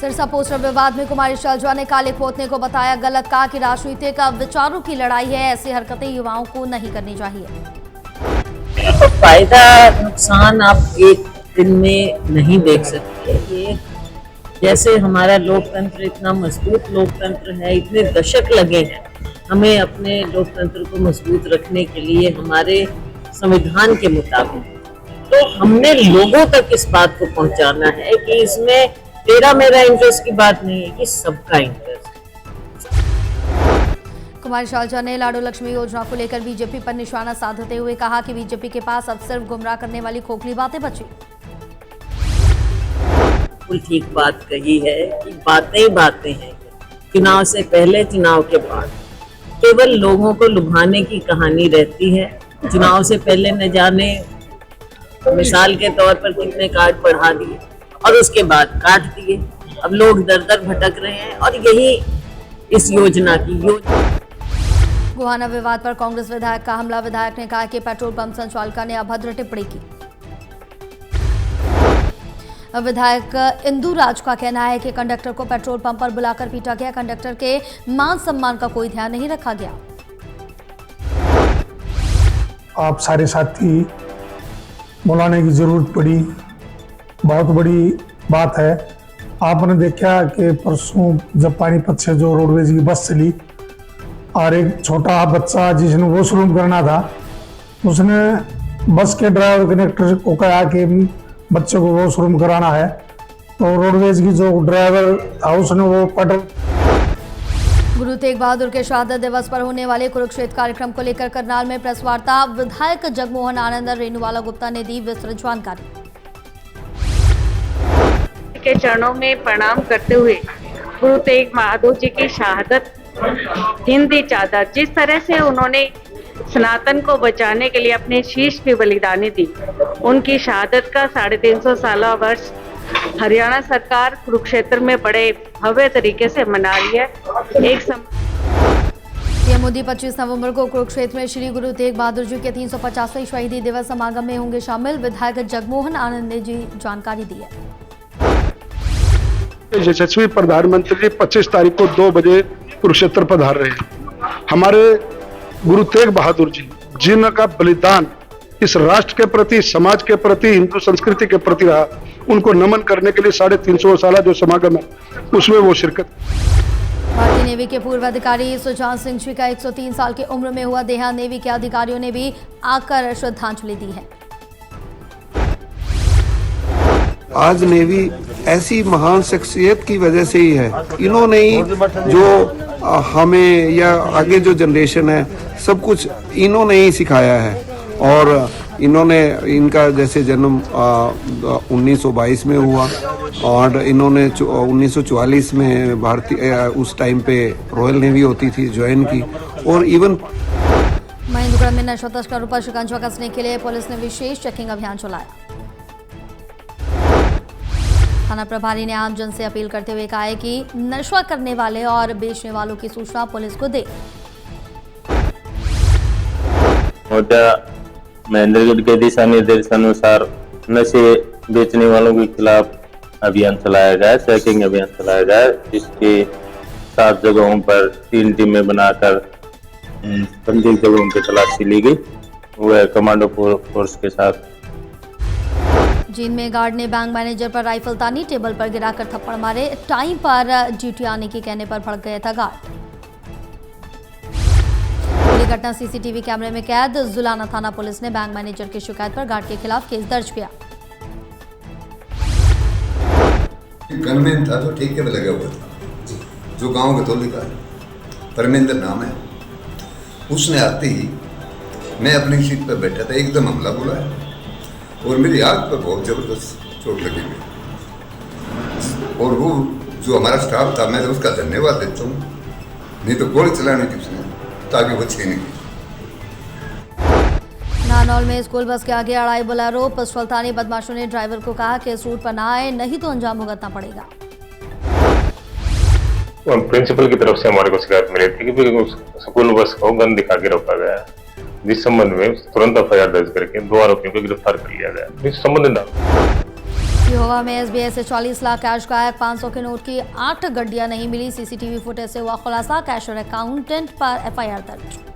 Sirsa poster विवाद में कुमारी शैलजा ने काले पोतने को बताया गलत, कहा कि राजनीतिक विचारों की लड़ाई है, ऐसी हरकतें युवाओं को नहीं करनी चाहिए। तो फायदा नुकसान आप एक दिन में नहीं देख सकते। ये जैसे हमारा लोकतंत्र इतना मजबूत लोकतंत्र है, इतने दशक लगे हैं हमें अपने लोकतंत्र को मजबूत रखने के लिए हमारे संविधान के मुताबिक, तो हमने लोगों तक इस बात को पहुंचाना है कि इसमें तेरा मेरा इंटरेस्ट की बात नहीं है, कि सबका इंटरेस्ट। कुमारी शैलजा ने लाडो लक्ष्मी योजना को लेकर बीजेपी पर निशाना साधते हुए कहा कि बीजेपी के पास अब सिर्फ गुमराह करने वाली खोखली बातें बची। बिल्कुल ठीक बात कही है कि बातें ही बातें हैं, चुनाव से पहले चुनाव के बाद केवल लोगों को लुभाने की कहानी रहती है। चुनाव से पहले न जाने मिसाल के तौर पर कितने कार्ड बढ़ा दिए और उसके बाद काट दिए। अब लोग दर दर भटक रहे हैं और यही इस योजना की गोहाना विवाद पर कांग्रेस विधायक का हमला, विधायक ने कहा कि पेट्रोल पंप संचालका ने अभद्र टिप्पणी की। विधायक इंदु राज का कहना है कि कंडक्टर को पेट्रोल पंप पर बुलाकर पीटा गया, कंडक्टर के मान सम्मान का कोई ध्यान नहीं रखा गया। आप सारे साथी बुलाने की जरूरत पड़ी, बहुत बड़ी बात है। आपने देखा कि परसों जब पानीपत से जो रोडवेज की बस चली और एक छोटा बच्चा जिसने वॉशरूम करना था, उसने बस के ड्राइवर कंडक्टर को कहा कि बच्चे को वॉशरूम कराना है, तो रोडवेज की जो ड्राइवर था उसने वो पेट्रोल। गुरु तेग बहादुर के शहादत दिवस पर होने वाले कुरुक्षेत्र कार्यक्रम को लेकर करनाल में प्रेस वार्ता, विधायक जगमोहन आनंद और रेणुवाला गुप्ता ने दी विस्तृत जानकारी। के चरणों में प्रणाम करते हुए गुरु तेग बहादुर जी की शहादत हिंदी चादर, जिस तरह से उन्होंने सनातन को बचाने के लिए अपने शीश की बलिदानी दी, उनकी शहादत का 350 साला वर्ष हरियाणा सरकार कुरुक्षेत्र में बड़े भव्य तरीके से मना रही है। पीएम मोदी 25 नवंबर को कुरुक्षेत्र में श्री गुरु तेग बहादुर जी के 350वें शहीदी दिवस समागम में होंगे शामिल, विधायक जगमोहन आनंद ने जी जानकारी दी है। यशस्वी प्रधानमंत्री जी 25 तारीख को 2 बजे कुरुक्षेत्र पधार रहे हैं। हमारे गुरु तेग बहादुर जी जिनका बलिदान इस राष्ट्र के प्रति, समाज के प्रति, हिंदू संस्कृति के प्रति रहा, उनको नमन करने के लिए 350 साल जो समागम है उसमें वो शिरकत। भारतीय नेवी के पूर्व अधिकारी सुजान सिंह जी का 103 साल की उम्र में हुआ देहांत, नेवी के अधिकारियों ने भी आकर श्रद्धांजलि दी है। आज नेवी ऐसी महान शख्सियत की वजह से ही है, इन्होंने ही जो हमें या आगे जो जनरेशन है सब कुछ इन्होंने ही सिखाया है। और इन्होंने, इनका जैसे जन्म 1922 में हुआ और इन्होंने 1944 में भारतीय उस टाइम पे रॉयल नेवी होती थी ज्वाइन की। और इवन महेंद्रगढ़ में नशा तस्करों पर शिकंजा कसने के लिए पुलिस ने विशेष चेकिंग अभियान चलाया। थाना प्रभारी ने आमजन से अपील करते हुए कहा है कि नशा करने वाले और बेचने वालों की सूचना पुलिस को दे। महेंद्रगढ़ के दिशा निर्देशानुसार नशे बेचने वालों के खिलाफ अभियान चलाया गया, चेकिंग अभियान चलाया गया, जिसके 7 जगहों पर 3 टीमें बनाकर 15 जगहों की तलाशी ली गई, वह कमांडो फोर्स के साथ। जींद में गार्ड ने बैंक मैनेजर पर राइफल तानी, टेबल पर गिराकर थप्पड़ मारे, टाइम पर ड्यूटी आने के कहने पर भड़क गया था गार्ड। पूरी घटना सीसीटीवी कैमरे में कैद, जुलाना थाना पुलिस ने बैंक मैनेजर की शिकायत पर गार्ड के खिलाफ केस दर्ज किया। गनमैन था तो ठेके पे लगा हुआ था, जो गांव के तोली का परमेंद्र नाम है। उसने आते ही, मैं अपनी सीट पर बैठा था, एकदम हमला बोला है और मेरी आंख पर बहुत जबरदस्त चोट लगी हुई। और वो जो हमारा स्टाफ था, मैं तो उसका धन्यवाद देता हूँ, नहीं तो गोली चलानी थी उसने ताकि वो छीन गई। नारनौल में स्कूल बस के आगे अड़ाई बोलेरो, पिस्टल तानी बदमाशों ने ड्राइवर को कहा कि इस रूट पर ना आए, नहीं तो अंजाम भुगतना पड़ेगा। प्रिंसिपल की तरफ से हमारे को शिकायत मिली थी कि स्कूल बस को गन दिखा के रोका गया, जिस संबंध में तुरंत एफआईआर दर्ज करके 2 आरोपियों को गिरफ्तार कर लिया गया। इस संबंध में सिहोवा में एसबीआई से 40 लाख कैश गायब, 500 के नोट की 8 गड्डियां नहीं मिली। सीसीटीवी फुटेज से हुआ खुलासा, कैशियर अकाउंटेंट पर एफआईआर दर्ज।